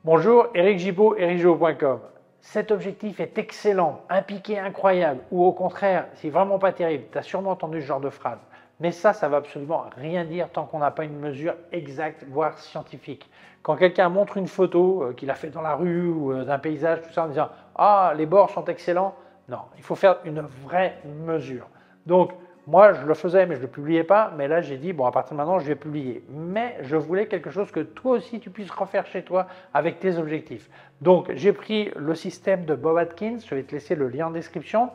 Bonjour, Eric Gibaud, ericgibaud.com. Cet objectif est excellent, un piqué incroyable, ou au contraire, c'est vraiment pas terrible. Tu as sûrement entendu ce genre de phrase. Mais ça ne veut absolument rien dire tant qu'on n'a pas une mesure exacte, voire scientifique. Quand quelqu'un montre une photo qu'il a fait dans la rue ou d'un paysage, tout ça, en disant « Ah, les bords sont excellents », non, il faut faire une vraie mesure. Donc, moi, je le faisais, mais je ne le publiais pas. Mais là, j'ai dit, bon, à partir de maintenant, je vais publier. Mais je voulais quelque chose que toi aussi, tu puisses refaire chez toi avec tes objectifs. Donc, j'ai pris le système de Bob Atkins. Je vais te laisser le lien en description.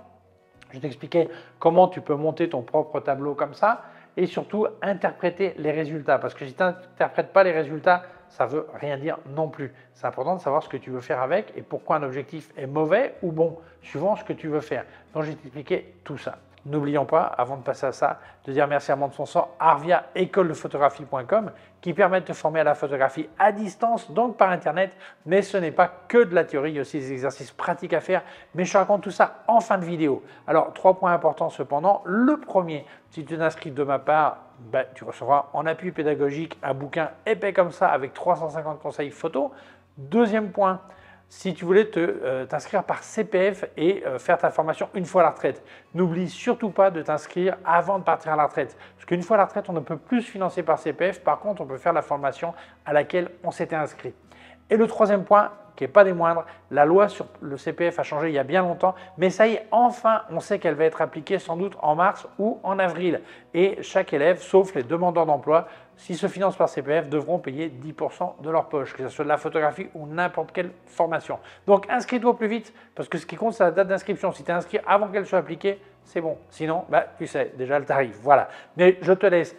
Je vais t'expliquer comment tu peux monter ton propre tableau comme ça et surtout interpréter les résultats. Parce que si tu n'interprètes pas les résultats, ça ne veut rien dire non plus. C'est important de savoir ce que tu veux faire avec et pourquoi un objectif est mauvais ou bon, suivant ce que tu veux faire. Donc, je vais t'expliquer tout ça. N'oublions pas, avant de passer à ça, de dire merci à mon sponsor Arvia écoledephotographie.com qui permet de te former à la photographie à distance, donc par Internet. Mais ce n'est pas que de la théorie, il y a aussi des exercices pratiques à faire. Mais je te raconte tout ça en fin de vidéo. Alors, 3 points importants cependant. Le premier, si tu t'inscris de ma part, tu recevras en appui pédagogique un bouquin épais comme ça avec 350 conseils photos. Deuxième point, si tu voulais t'inscrire par CPF et faire ta formation une fois à la retraite, n'oublie surtout pas de t'inscrire avant de partir à la retraite. Parce qu'une fois à la retraite, on ne peut plus se financer par CPF. Par contre, on peut faire la formation à laquelle on s'était inscrit. Et le troisième point, qui n'est pas des moindres, la loi sur le CPF a changé il y a bien longtemps, mais ça y est, enfin, on sait qu'elle va être appliquée sans doute en mars ou en avril. Et chaque élève, sauf les demandeurs d'emploi, s'ils se financent par CPF, devront payer 10% de leur poche, que ce soit de la photographie ou n'importe quelle formation. Donc, inscris-toi au plus vite, parce que ce qui compte, c'est la date d'inscription. Si tu es inscrit avant qu'elle soit appliquée, c'est bon. Sinon, tu sais, déjà le tarif. Voilà. Mais je te laisse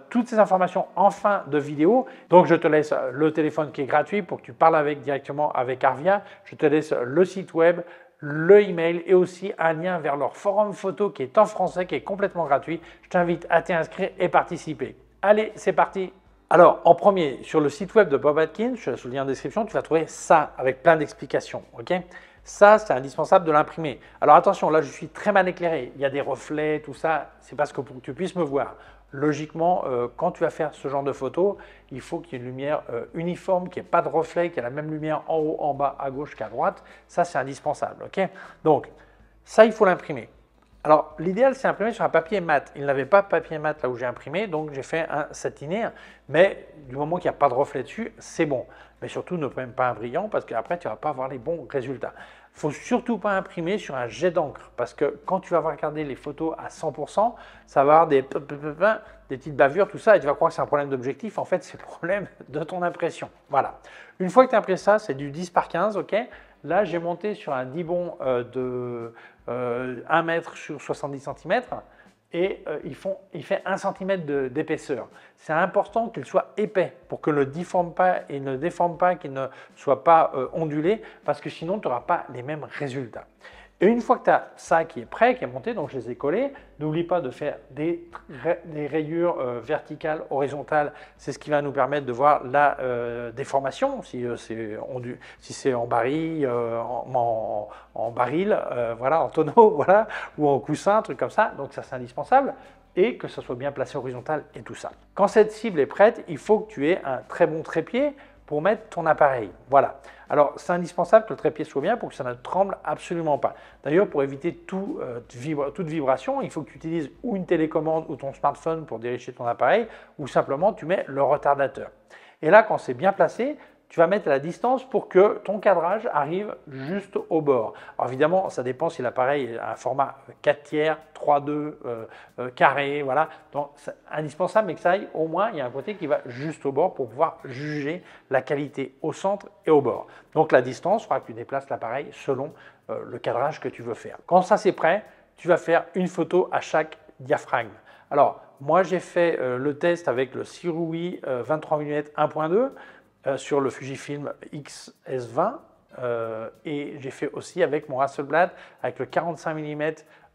toutes ces informations en fin de vidéo. Donc, je te laisse le téléphone qui est gratuit pour que tu parles directement avec Arvia. Je te laisse le site web, le email et aussi un lien vers leur forum photo qui est en français, qui est complètement gratuit. Je t'invite à t'inscrire et participer. Allez, c'est parti! Alors, en premier, sur le site web de Bob Atkins, je te laisse le lien en description, tu vas trouver ça avec plein d'explications. Okay, ça, c'est indispensable de l'imprimer. Alors attention, là, je suis très mal éclairé. Il y a des reflets, tout ça. C'est parce que pour que tu puisses me voir. Logiquement, quand tu vas faire ce genre de photo, il faut qu'il y ait une lumière uniforme, qu'il n'y ait pas de reflet, qu'il y ait la même lumière en haut, en bas, à gauche qu'à droite. Ça, c'est indispensable. Okay, donc, ça, il faut l'imprimer. Alors, l'idéal, c'est imprimer sur un papier mat. Il n'avait pas de papier mat là où j'ai imprimé, donc j'ai fait un satiné. Mais du moment qu'il n'y a pas de reflet dessus, c'est bon. Mais surtout, ne prends même pas un brillant parce qu'après, tu ne vas pas avoir les bons résultats. Il ne faut surtout pas imprimer sur un jet d'encre parce que quand tu vas regarder les photos à 100%, ça va avoir des petites bavures, tout ça, et tu vas croire que c'est un problème d'objectif. En fait, c'est le problème de ton impression. Voilà. Une fois que tu as imprimé ça, c'est du 10 par 15, ok? Là, j'ai monté sur un dibond de 1 mètre sur 70 cm et il fait 1 cm d'épaisseur. C'est important qu'il soit épais pour que ne déforme pas et ne déforme pas, qu'il ne soit pas ondulé parce que sinon, tu n'auras pas les mêmes résultats. Et une fois que tu as ça qui est prêt, qui est monté, donc je les ai collés, n'oublie pas de faire des rayures verticales, horizontales. C'est ce qui va nous permettre de voir la déformation, si c'est en baril, en baril, voilà, en tonneau, voilà, ou en coussin, un truc comme ça. Donc ça, c'est indispensable. Et que ça soit bien placé horizontal et tout ça. Quand cette cible est prête, il faut que tu aies un très bon trépied pour mettre ton appareil. Voilà. Alors, c'est indispensable que le trépied soit bien pour que ça ne tremble absolument pas. D'ailleurs, pour éviter toute vibration, il faut que tu utilises ou une télécommande ou ton smartphone pour diriger ton appareil, ou simplement tu mets le retardateur. Et là, quand c'est bien placé, tu vas mettre la distance pour que ton cadrage arrive juste au bord. Alors évidemment, ça dépend si l'appareil a un format 4/3, 3/2, carré, voilà. Donc c'est indispensable, mais que ça aille au moins, il y a un côté qui va juste au bord pour pouvoir juger la qualité au centre et au bord. Donc la distance fera que tu déplaces l'appareil selon le cadrage que tu veux faire. Quand ça c'est prêt, tu vas faire une photo à chaque diaphragme. Alors moi j'ai fait le test avec le Sirui 23 mm 1.2. Sur le Fujifilm X-S20 et j'ai fait aussi avec mon Hasselblad avec le 45 mm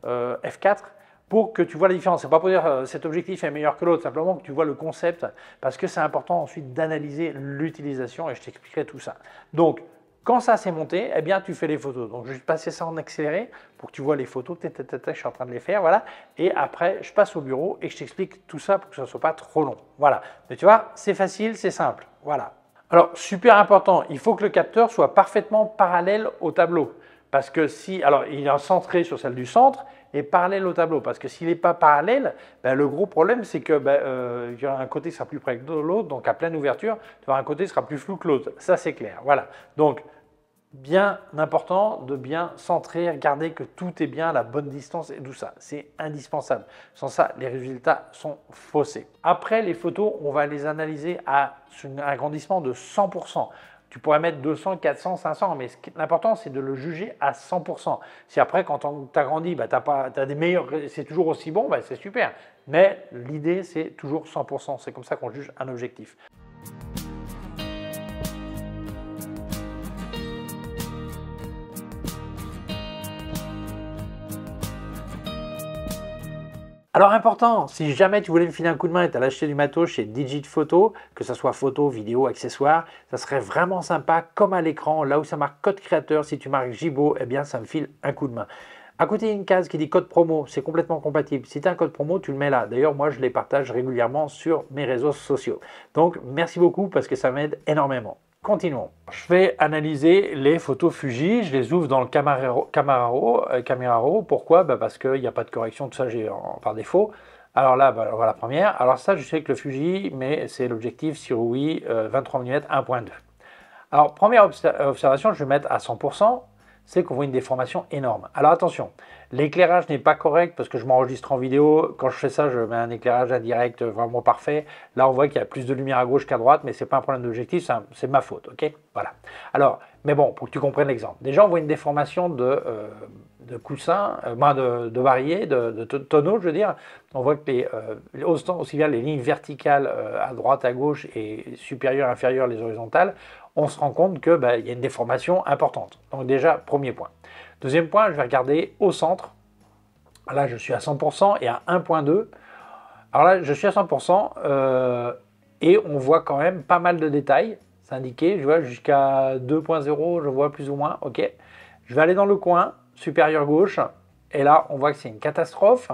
f4 pour que tu vois la différence. C'est pas pour dire cet objectif est meilleur que l'autre, simplement que tu vois le concept parce que c'est important ensuite d'analyser l'utilisation et je t'expliquerai tout ça. Donc, quand ça s'est monté, eh bien, tu fais les photos. Donc, je vais passer ça en accéléré pour que tu vois les photos. Je suis en train de les faire, voilà. Et après, je passe au bureau et je t'explique tout ça pour que ça ne soit pas trop long. Voilà. Mais tu vois, c'est facile, c'est simple. Voilà. Alors, super important, il faut que le capteur soit parfaitement parallèle au tableau. Parce que si, alors il est centré sur celle du centre et parallèle au tableau. Parce que s'il n'est pas parallèle, ben, le gros problème c'est que il y aura un côté qui sera plus près que l'autre, donc à pleine ouverture, tu auras un côté qui sera plus flou que l'autre. Ça c'est clair. Voilà. Donc, bien important de bien centrer, regarder que tout est bien à la bonne distance et tout ça. C'est indispensable. Sans ça, les résultats sont faussés. Après, les photos, on va les analyser à un agrandissement de 100%. Tu pourrais mettre 200, 400, 500, mais l'important, c'est de le juger à 100%. Si après, quand tu agrandis, bah, t'as des meilleurs, c'est toujours aussi bon, bah, c'est super. Mais l'idée, c'est toujours 100%. C'est comme ça qu'on juge un objectif. Alors important, si jamais tu voulais me filer un coup de main et tu as acheté du matos chez Digit Photo, que ce soit photo, vidéo, accessoires, ça serait vraiment sympa, comme à l'écran, là où ça marque code créateur, si tu marques Gibo, eh bien ça me file un coup de main. À côté, il y a une case qui dit code promo, c'est complètement compatible. Si tu as un code promo, tu le mets là. D'ailleurs, moi, je les partage régulièrement sur mes réseaux sociaux. Donc, merci beaucoup parce que ça m'aide énormément. Continuons. Je vais analyser les photos Fuji. Je les ouvre dans le Camera Raw. Pourquoi? Parce qu'il n'y a pas de correction, tout ça, j'ai par défaut. Alors là, voilà la première. Alors ça, je sais que le Fuji, mais c'est l'objectif Sirui 23 mm 1.2. Alors, première observation, je vais mettre à 100%. C'est qu'on voit une déformation énorme. Alors attention, l'éclairage n'est pas correct parce que je m'enregistre en vidéo. Quand je fais ça, je mets un éclairage indirect vraiment parfait. Là, on voit qu'il y a plus de lumière à gauche qu'à droite, mais ce n'est pas un problème d'objectif, c'est ma faute, ok? Voilà. Alors, mais bon, pour que tu comprennes l'exemple. Déjà, on voit une déformation de coussin, de varié, de tonneau, je veux dire. On voit que aussi bien les lignes verticales à droite, à gauche et supérieures, inférieures, les horizontales, on se rend compte qu'il y a une déformation importante. Donc déjà, premier point. Deuxième point, je vais regarder au centre. Là, je suis à 100% et à 1.2. Alors là, je suis à 100% et on voit quand même pas mal de détails. C'est indiqué, je vois jusqu'à 2.0, je vois plus ou moins. Ok. Je vais aller dans le coin supérieur gauche et là, on voit que c'est une catastrophe.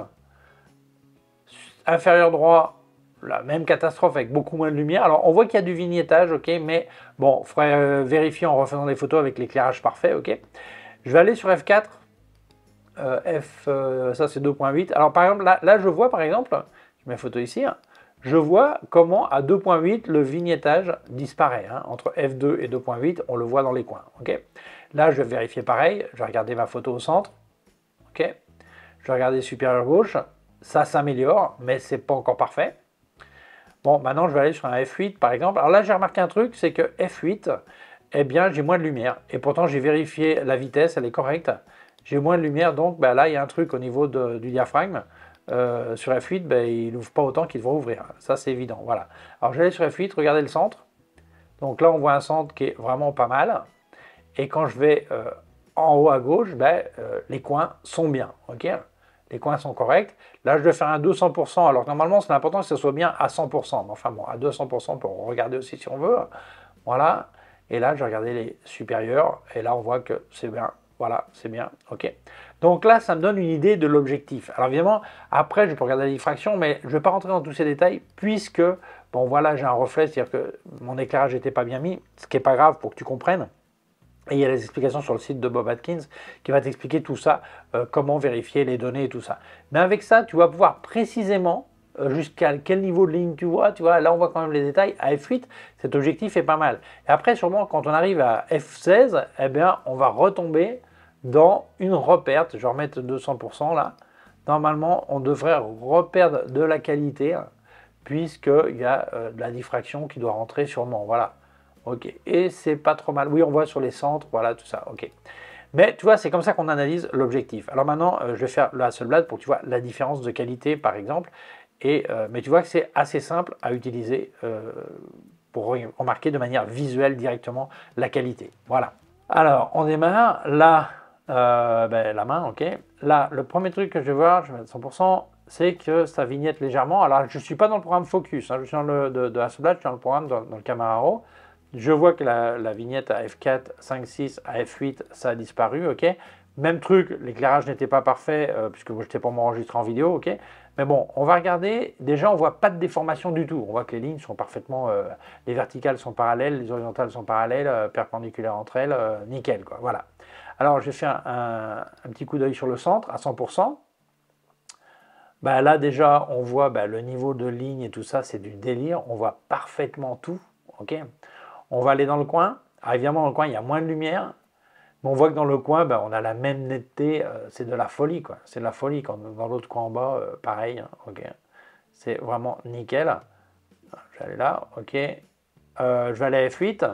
Inférieur droit, la même catastrophe avec beaucoup moins de lumière. Alors, on voit qu'il y a du vignettage, ok, mais bon, il faudrait vérifier en refaisant des photos avec l'éclairage parfait, ok. Je vais aller sur F4. Ça, c'est 2.8. Alors, par exemple, là, je vois, par exemple, je mets la photo ici, hein, je vois comment, à 2.8, le vignettage disparaît. Hein, entre F2 et 2.8, on le voit dans les coins, ok. Là, je vais vérifier pareil. Je vais regarder ma photo au centre, ok. Je vais regarder supérieur gauche. Ça s'améliore, mais c'est pas encore parfait. Bon, maintenant, je vais aller sur un F8, par exemple. Alors là, j'ai remarqué un truc, c'est que F8, eh bien, j'ai moins de lumière. Et pourtant, j'ai vérifié la vitesse, elle est correcte. J'ai moins de lumière, donc là, il y a un truc au niveau du diaphragme. Sur F8, il n'ouvre pas autant qu'il devrait ouvrir. Ça, c'est évident. Voilà. Alors, je vais aller sur F8, regardez le centre. Donc là, on voit un centre qui est vraiment pas mal. Et quand je vais en haut à gauche, les coins sont bien. Ok, les coins sont corrects. Là, je vais faire un 200%. Alors, normalement, c'est important que ce soit bien à 100%. Mais enfin, bon, à 200%, pour regarder aussi si on veut. Voilà. Et là, je vais regarder les supérieurs. Et là, on voit que c'est bien. Voilà, c'est bien. OK. Donc là, ça me donne une idée de l'objectif. Alors, évidemment, après, je peux regarder la diffraction, mais je ne vais pas rentrer dans tous ces détails puisque, bon, voilà, j'ai un reflet, c'est-à-dire que mon éclairage n'était pas bien mis, ce qui n'est pas grave pour que tu comprennes. Et il y a les explications sur le site de Bob Atkins qui va t'expliquer tout ça, comment vérifier les données et tout ça. Mais avec ça, tu vas pouvoir précisément jusqu'à quel niveau de ligne tu vois. Là, on voit quand même les détails. À F8, cet objectif est pas mal. Et après, sûrement, quand on arrive à F16, eh bien, on va retomber dans une reperte. Je vais remettre 200% là. Normalement, on devrait reperdre de la qualité puisqu'il y a de la diffraction qui doit rentrer sûrement. Voilà. Ok, et c'est pas trop mal. Oui, on voit sur les centres, voilà, tout ça, ok. Mais tu vois, c'est comme ça qu'on analyse l'objectif. Alors maintenant, je vais faire le Hasselblad pour que tu vois la différence de qualité, par exemple. Mais tu vois que c'est assez simple à utiliser pour remarquer de manière visuelle directement la qualité. Voilà. Alors, on démarre. Là, la main, ok. Là, le premier truc que je vais voir, je vais mettre 100%, c'est que ça vignette légèrement. Alors, je ne suis pas dans le programme Focus, hein, je suis dans le de Hasselblad, je suis dans le programme dans le Camera Raw. Je vois que la vignette à F4, 5, 6, à F8, ça a disparu, ok. Même truc, l'éclairage n'était pas parfait puisque je n'étais pas m'enregistrer en vidéo, ok. Mais bon, on va regarder. Déjà, on ne voit pas de déformation du tout. On voit que les lignes sont parfaitement... les verticales sont parallèles, les horizontales sont parallèles, perpendiculaires entre elles, nickel, quoi. Voilà. Alors, je vais faire un petit coup d'œil sur le centre à 100%. Bah, là, déjà, on voit le niveau de ligne et tout ça, c'est du délire. On voit parfaitement tout. Ok. On va aller dans le coin. Alors, évidemment, dans le coin, il y a moins de lumière. Mais on voit que dans le coin, on a la même netteté, c'est de la folie, quoi. C'est de la folie. Quand dans l'autre coin en bas, pareil, hein, ok. C'est vraiment nickel. Je vais aller là, ok. Je vais aller à F8.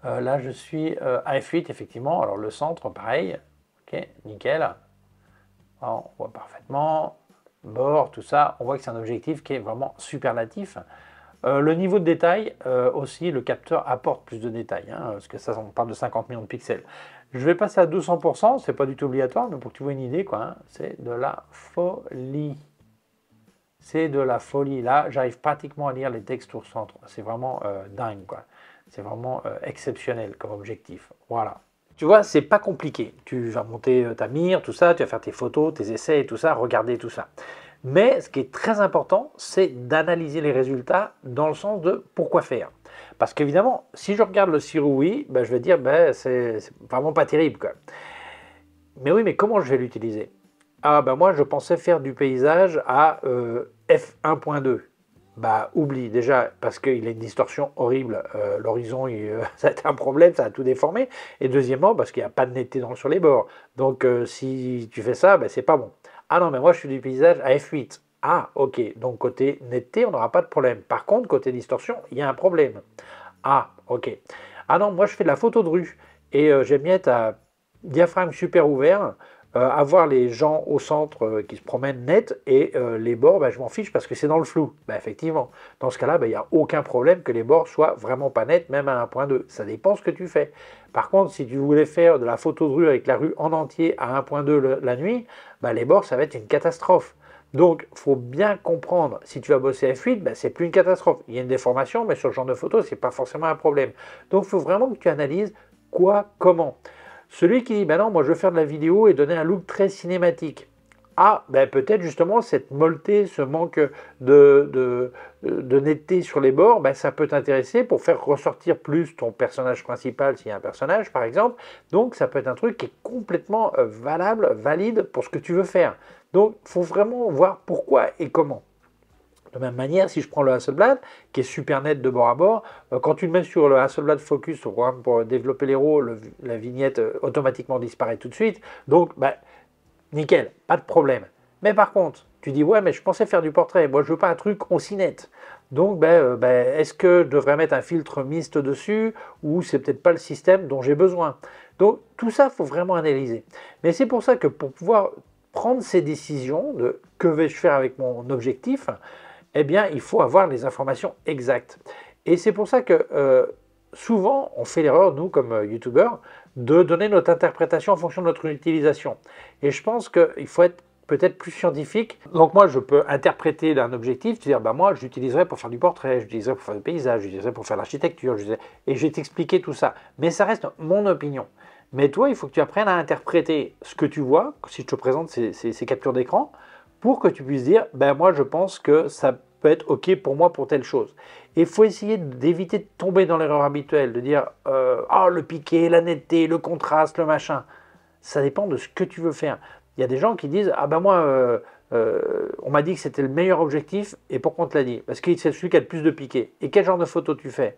Là, je suis à F8, effectivement. Alors, le centre, pareil. Ok, nickel. Alors, on voit parfaitement. Bord, tout ça. On voit que c'est un objectif qui est vraiment superlatif. Le niveau de détail, aussi, le capteur apporte plus de détails, hein, parce que ça, on parle de 50 millions de pixels. Je vais passer à 200%, c'est pas du tout obligatoire, mais pour que tu vois une idée, quoi, hein, c'est de la folie. C'est de la folie. Là, j'arrive pratiquement à lire les textes au centre. C'est vraiment dingue, quoi. C'est vraiment exceptionnel comme objectif. Voilà. Tu vois, c'est pas compliqué. Tu vas monter ta mire, tout ça, tu vas faire tes photos, tes essais et tout ça, regarder tout ça. Mais ce qui est très important, c'est d'analyser les résultats dans le sens de pourquoi faire. Parce qu'évidemment, si je regarde le Sirui, je vais dire, c'est vraiment pas terrible, quoi. Mais oui, mais comment je vais l'utiliser? Ah, moi, je pensais faire du paysage à f1.2. Oublie déjà, parce qu'il a une distorsion horrible. L'horizon, ça a été un problème, ça a tout déformé. Et deuxièmement, parce qu'il n'y a pas de netteté sur les bords. Donc, si tu fais ça, c'est pas bon. Ah non, mais moi, je suis du paysage à f8. Ah, ok. Donc, côté netteté, on n'aura pas de problème. Par contre, côté distorsion, il y a un problème. Ah, ok. Ah non, moi, je fais de la photo de rue. Et j'aime bien être à diaphragme super ouvert, avoir les gens au centre qui se promènent net et les bords, je m'en fiche parce que c'est dans le flou. Effectivement, dans ce cas-là, il n'y a aucun problème que les bords soient vraiment pas nets, même à 1.2. Ça dépend ce que tu fais. Par contre, si tu voulais faire de la photo de rue avec la rue en entier à 1.2 la nuit, les bords, ça va être une catastrophe. Donc, il faut bien comprendre, si tu vas bosser F8, c'est plus une catastrophe. Il y a une déformation, mais sur ce genre de photo, ce n'est pas forcément un problème. Donc, il faut vraiment que tu analyses quoi, comment. Celui qui dit, non, moi je veux faire de la vidéo et donner un look très cinématique. Ah, peut-être justement cette molleté, ce manque de netteté sur les bords, ça peut t'intéresser pour faire ressortir plus ton personnage principal, s'il y a un personnage par exemple. Donc ça peut être un truc qui est complètement valable, valide pour ce que tu veux faire. Donc il faut vraiment voir pourquoi et comment. De même manière, si je prends le Hasselblad, qui est super net de bord à bord, quand tu le mets sur le Hasselblad Focus, au programme pour développer l'héros, la vignette automatiquement disparaît tout de suite. Donc, nickel, pas de problème. Mais par contre, tu dis, ouais, mais je pensais faire du portrait, moi je veux pas un truc aussi net. Donc, est-ce que je devrais mettre un filtre mist dessus, ou c'est peut-être pas le système dont j'ai besoin? Donc, tout ça, il faut vraiment analyser. Mais c'est pour ça que pour pouvoir prendre ces décisions de que vais-je faire avec mon objectif, eh bien, il faut avoir les informations exactes. Et c'est pour ça que souvent, on fait l'erreur, nous, comme youtubeurs, de donner notre interprétation en fonction de notre utilisation. Et je pense qu'il faut être peut-être plus scientifique. Donc moi, je peux interpréter un objectif, dire, moi, j'utiliserai pour faire du portrait, j'utiliserai pour faire du paysage, j'utiliserai pour faire l'architecture, et je vais t'expliquer tout ça. Mais ça reste mon opinion. Mais toi, il faut que tu apprennes à interpréter ce que tu vois, si je te présente ces captures d'écran, pour que tu puisses dire, moi je pense que ça peut être ok pour moi pour telle chose. Et il faut essayer d'éviter de tomber dans l'erreur habituelle, de dire, le piqué, la netteté, le contraste, le machin. Ça dépend de ce que tu veux faire. Il y a des gens qui disent, moi, on m'a dit que c'était le meilleur objectif, et pourquoi on te l'a dit? Parce que c'est celui qui a le plus de piqué. Et quel genre de photo tu fais?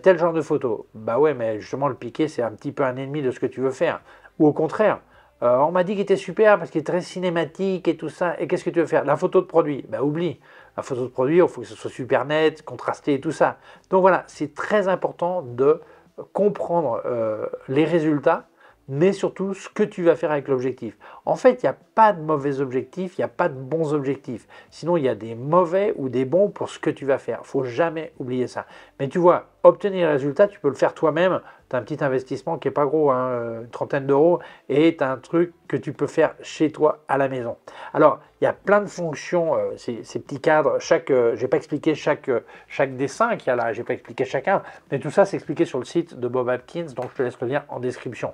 Tel genre de photo. Ouais, mais justement, le piqué, c'est un petit peu un ennemi de ce que tu veux faire. Ou au contraire, on m'a dit qu'il était super parce qu'il est très cinématique et tout ça. Et qu'est-ce que tu veux faire? La photo de produit. Oublie. La photo de produit, il faut que ce soit super net, contrasté et tout ça. Donc voilà, c'est très important de comprendre les résultats, mais surtout ce que tu vas faire avec l'objectif. En fait, il n'y a pas de mauvais objectifs, il n'y a pas de bons objectifs. Sinon, il y a des mauvais ou des bons pour ce que tu vas faire. Il ne faut jamais oublier ça. Mais tu vois, obtenir les résultats, tu peux le faire toi-même. Tu as un petit investissement qui n'est pas gros, une trentaine d'euros, et tu as un truc que tu peux faire chez toi à la maison. Alors, il y a plein de fonctions, ces petits cadres. Je n'ai pas expliqué chaque dessin qu'il y a là, je n'ai pas expliqué chacun, mais tout ça, c'est expliqué sur le site de Bob Atkins, donc je te laisse le lien en description.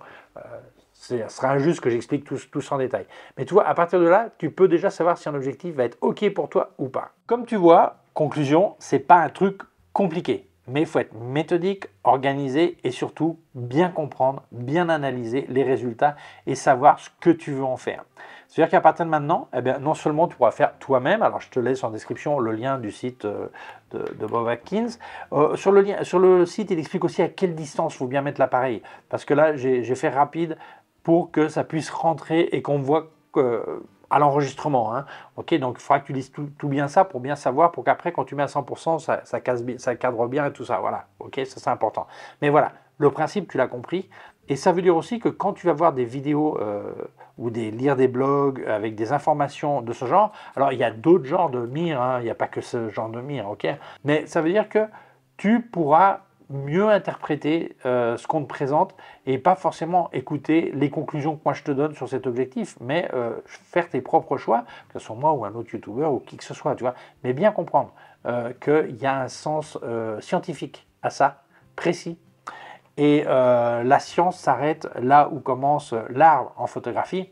Ce sera injuste que j'explique tout ça en détail. Mais tu vois, à partir de là, tu peux déjà savoir si un objectif va être OK pour toi ou pas. Comme tu vois, conclusion, c'est pas un truc compliqué. Mais il faut être méthodique, organisé et surtout bien comprendre, bien analyser les résultats et savoir ce que tu veux en faire. C'est-à-dire qu'à partir de maintenant, eh bien, non seulement tu pourras faire toi-même, alors je te laisse en description le lien du site de Bob Atkins. Sur le site, il explique aussi à quelle distance il faut bien mettre l'appareil. Parce que là, j'ai fait rapide pour que ça puisse rentrer et qu'on voit à l'enregistrement. Hein. Ok, donc il faudra que tu lises tout bien ça pour bien savoir, pour qu'après, quand tu mets à 100%, ça cadre bien et tout ça. Voilà, ok, ça c'est important. Mais voilà, le principe, tu l'as compris. Et ça veut dire aussi que quand tu vas voir des vidéos ou lire des blogs avec des informations de ce genre, alors il y a d'autres genres de mires, hein, il n'y a pas que ce genre de mire, ok. Mais ça veut dire que tu pourras mieux interpréter ce qu'on te présente et pas forcément écouter les conclusions que moi je te donne sur cet objectif, mais faire tes propres choix, que ce soit moi ou un autre youtubeur ou qui que ce soit, tu vois, mais bien comprendre qu'il y a un sens scientifique à ça, précis. Et la science s'arrête là où commence l'art en photographie,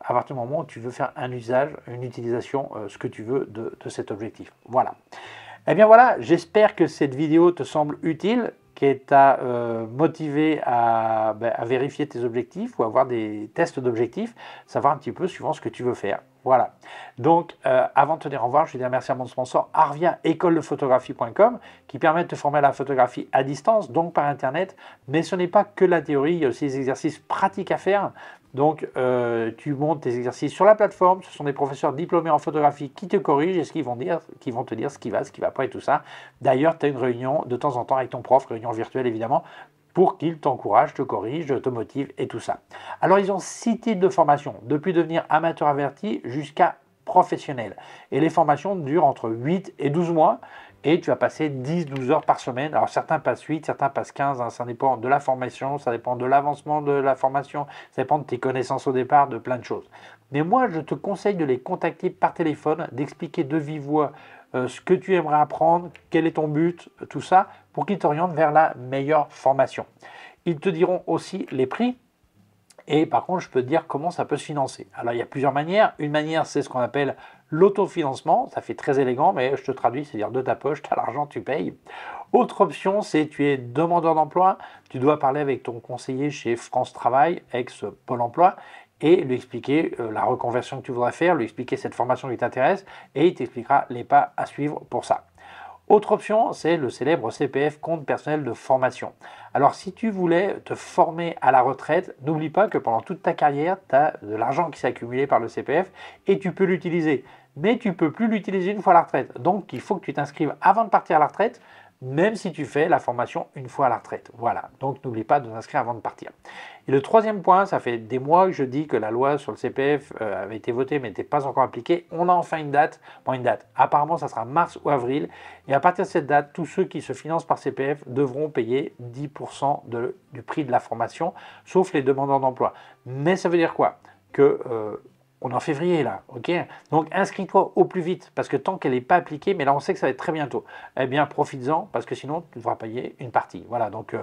à partir du moment où tu veux faire un usage, une utilisation, ce que tu veux de cet objectif. Voilà. Eh bien voilà, j'espère que cette vidéo te semble utile, qu'elle t'a motivé à vérifier tes objectifs ou à avoir des tests d'objectifs, savoir un petit peu suivant ce que tu veux faire. Voilà. Donc, avant de te dire au revoir, je vais dire merci à mon sponsor Arvia, écoledephotographie.com, qui permet de te former à la photographie à distance, donc par Internet. Mais ce n'est pas que la théorie, il y a aussi des exercices pratiques à faire. Donc, tu montes tes exercices sur la plateforme. Ce sont des professeurs diplômés en photographie qui te corrigent et qui vont te dire ce qui va pas et tout ça. D'ailleurs, tu as une réunion de temps en temps avec ton prof, réunion virtuelle évidemment, pour qu'il t'encourage, te corrige, te motive et tout ça. Alors, ils ont 6 types de formations, depuis devenir amateur averti jusqu'à professionnel. Et les formations durent entre 8 et 12 mois. Et tu vas passer 10-12 heures par semaine. Alors certains passent 8, certains passent 15, hein, ça dépend de la formation, ça dépend de l'avancement de la formation, ça dépend de tes connaissances au départ, de plein de choses. Mais moi, je te conseille de les contacter par téléphone, d'expliquer de vive voix ce que tu aimerais apprendre, quel est ton but, tout ça, pour qu'ils t'orientent vers la meilleure formation. Ils te diront aussi les prix. Et par contre, je peux te dire comment ça peut se financer. Alors, il y a plusieurs manières. Une manière, c'est ce qu'on appelle l'autofinancement. Ça fait très élégant, mais je te traduis, c'est-à-dire de ta poche, tu as l'argent, tu payes. Autre option, c'est tu es demandeur d'emploi. Tu dois parler avec ton conseiller chez France Travail, ex-Pôle emploi, et lui expliquer la reconversion que tu voudrais faire, lui expliquer cette formation qui t'intéresse, et il t'expliquera les pas à suivre pour ça. Autre option, c'est le célèbre CPF, compte personnel de formation. Alors si tu voulais te former à la retraite, n'oublie pas que pendant toute ta carrière, tu as de l'argent qui s'est accumulé par le CPF et tu peux l'utiliser. Mais tu ne peux plus l'utiliser une fois à la retraite. Donc il faut que tu t'inscrives avant de partir à la retraite, même si tu fais la formation une fois à la retraite. Voilà, donc n'oublie pas de t'inscrire avant de partir. Et le troisième point, ça fait des mois que je dis que la loi sur le CPF avait été votée mais n'était pas encore appliquée. On a enfin une date. Bon, une date. Apparemment, ça sera mars ou avril. Et à partir de cette date, tous ceux qui se financent par CPF devront payer 10% du prix de la formation, sauf les demandeurs d'emploi. Mais ça veut dire quoi? Que on est en février là, ok? Donc inscris-toi au plus vite, parce que tant qu'elle n'est pas appliquée, mais là on sait que ça va être très bientôt, eh bien profites-en, parce que sinon tu devras payer une partie. Voilà, donc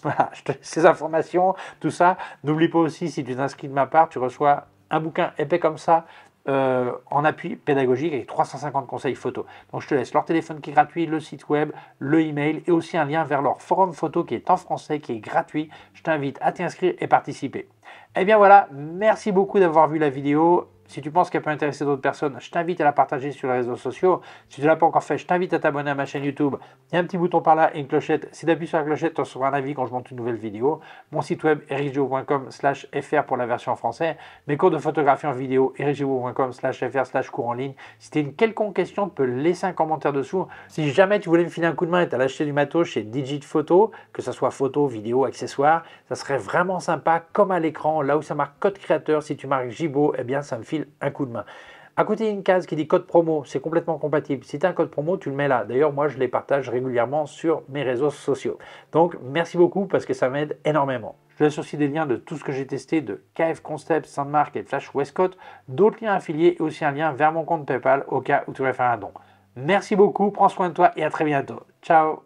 voilà, je te laisse ces informations, tout ça. N'oublie pas aussi, si tu t'inscris de ma part, tu reçois un bouquin épais comme ça, en appui pédagogique avec 350 conseils photos. Donc je te laisse leur téléphone qui est gratuit, le site web, le email et aussi un lien vers leur forum photo qui est en français, qui est gratuit. Je t'invite à t'inscrire et participer. Et bien voilà, merci beaucoup d'avoir vu la vidéo. Si tu penses qu'elle peut intéresser d'autres personnes, je t'invite à la partager sur les réseaux sociaux. Si tu ne l'as pas encore fait, je t'invite à t'abonner à ma chaîne YouTube. Il y a un petit bouton par là et une clochette. Si tu appuies sur la clochette, tu recevras un avis quand je monte une nouvelle vidéo. Mon site web ericgio.com/fr pour la version en français. Mes cours de photographie en vidéo ericgio.com/fr/cours en ligne. Si tu as une quelconque question, tu peux laisser un commentaire dessous. Si jamais tu voulais me filer un coup de main et tu as acheté du matos chez Digit Photo, que ce soit photo, vidéo, accessoires, ça serait vraiment sympa, comme à l'écran, là où ça marque code créateur. Si tu marques Gibo, eh bien ça me file un coup de main. À côté, il y a une case qui dit code promo, c'est complètement compatible. Si tu as un code promo, tu le mets là. D'ailleurs, moi, je les partage régulièrement sur mes réseaux sociaux. Donc, merci beaucoup parce que ça m'aide énormément. Je te laisse aussi des liens de tout ce que j'ai testé de KF Concept, Sandmark et Flash Westcott, d'autres liens affiliés et aussi un lien vers mon compte PayPal au cas où tu voudrais faire un don. Merci beaucoup, prends soin de toi et à très bientôt. Ciao!